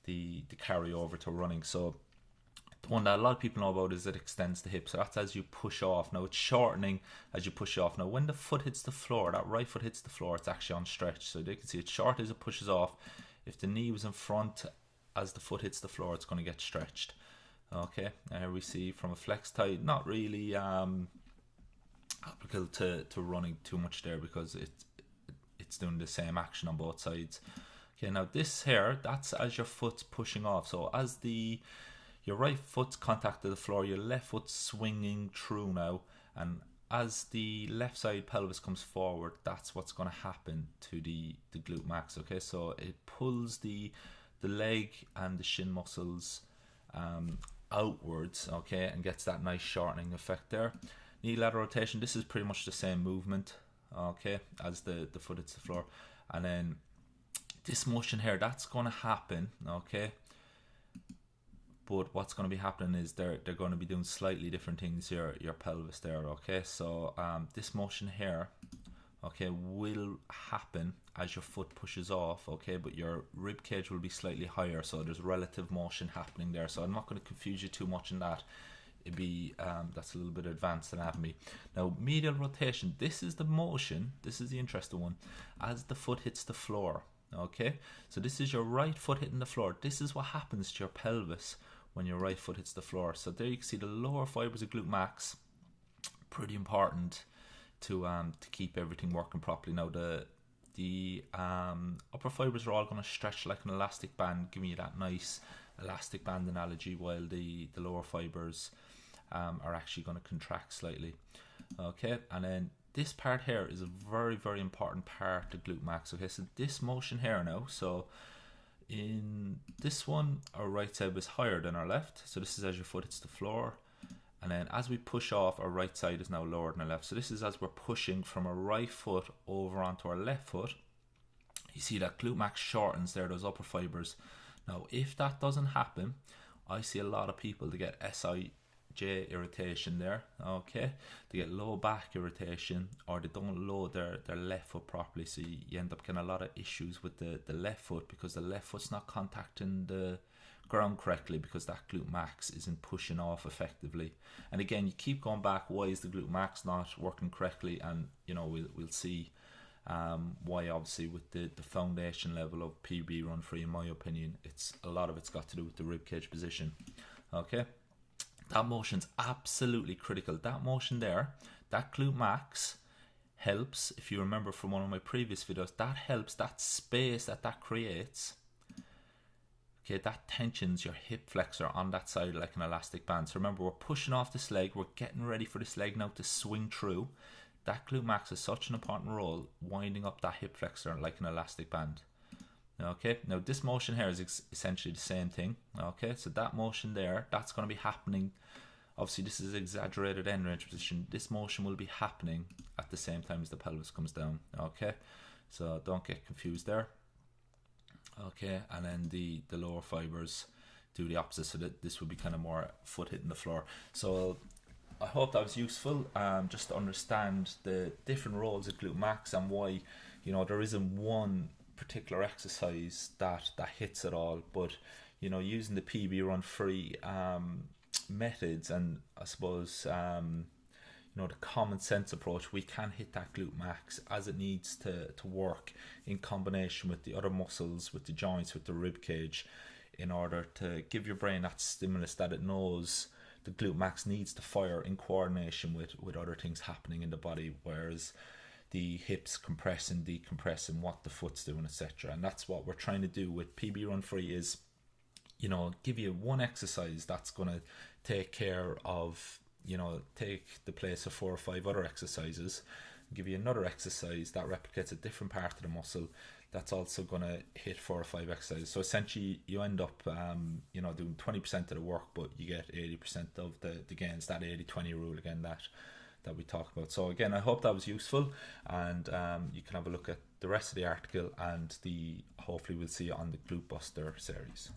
the carry over to running. So the one that a lot of people know about is it extends the hip. So that's as you push off. Now it's shortening as you push off. Now when the foot hits the floor, that right foot hits the floor, it's actually on stretch. So you can see it's short as it pushes off. If the knee was in front as the foot hits the floor, it's going to get stretched. Okay, now here we see from a flex tie, not really applicable to running too much there, because it's doing the same action on both sides. Okay, now this here, that's as your foot's pushing off. So as your right foot's contacted the floor, your left foot's swinging through now, and as the left side pelvis comes forward, that's what's going to happen to the glute max. Okay, so it pulls the leg and the shin muscles outwards, okay, and gets that nice shortening effect there. Knee lateral rotation, this is pretty much the same movement, okay, as the foot hits the floor. And then this motion here, that's going to happen, okay, but what's going to be happening is they're going to be doing slightly different things, your pelvis there, okay. So this motion here, okay, will happen as your foot pushes off, okay, but your rib cage will be slightly higher, so there's relative motion happening there. So I'm not going to confuse you too much in that. It'd be that's a little bit advanced anatomy. Now medial rotation, this is the motion, this is the interesting one, as the foot hits the floor, okay. So this is your right foot hitting the floor. This is what happens to your pelvis when your right foot hits the floor. So there you can see the lower fibers of glute max, pretty important to keep everything working properly. Now the upper fibers are all going to stretch like an elastic band, giving you that nice elastic band analogy, while the lower fibers are actually going to contract slightly, okay. And then this part here is a very, very important part of glute max, okay. So this motion here now, so in this one, our right side was higher than our left, so this is as your foot hits the floor. And then as we push off, our right side is now lower than our left. So this is as we're pushing from our right foot over onto our left foot. You see that glute max shortens there, those upper fibers. Now, if that doesn't happen, I see a lot of people that get SIJ irritation there, okay? They get low back irritation, or they don't load their left foot properly. So you end up getting a lot of issues with the left foot, because the left foot's not contacting the ground correctly, because that glute max isn't pushing off effectively. And again, you keep going back, why is the glute max not working correctly? And you know, we'll see why. Obviously with the foundation level of PB run free, in my opinion, a lot of it's got to do with the rib cage position, okay. That motion's absolutely critical. That motion there, that glute max helps, if you remember from one of my previous videos, that helps, that space that creates, okay, that tensions your hip flexor on that side like an elastic band. So remember, we're pushing off this leg, we're getting ready for this leg now to swing through. That glute max has such an important role, winding up that hip flexor like an elastic band. Okay, now this motion here is essentially the same thing, okay. So that motion there, that's going to be happening, obviously this is exaggerated end range position, this motion will be happening at the same time as the pelvis comes down, okay. So don't get confused there, okay. And then the lower fibers do the opposite, so that this would be kind of more foot hitting the floor. So I hope that was useful, just to understand the different roles of glute max and why, you know, there isn't one particular exercise that hits it all, but you know, using the PB run free methods, and I suppose you know, the common sense approach, we can hit that glute max as it needs to work in combination with the other muscles, with the joints, with the rib cage, in order to give your brain that stimulus that it knows the glute max needs to fire in coordination with other things happening in the body, whereas the hips compress and decompress and what the foot's doing, etc. And that's what we're trying to do with PB Run Free, is, you know, give you one exercise that's going to take care of, you know, take the place of 4 or 5 other exercises, give you another exercise that replicates a different part of the muscle that's also going to hit 4 or 5 exercises. So essentially you end up you know, doing 20% of the work, but you get 80% of the gains, that 80-20 rule again that we talk about. So again, I hope that was useful, and you can have a look at the rest of the article, and hopefully we'll see you on the Glute Buster series.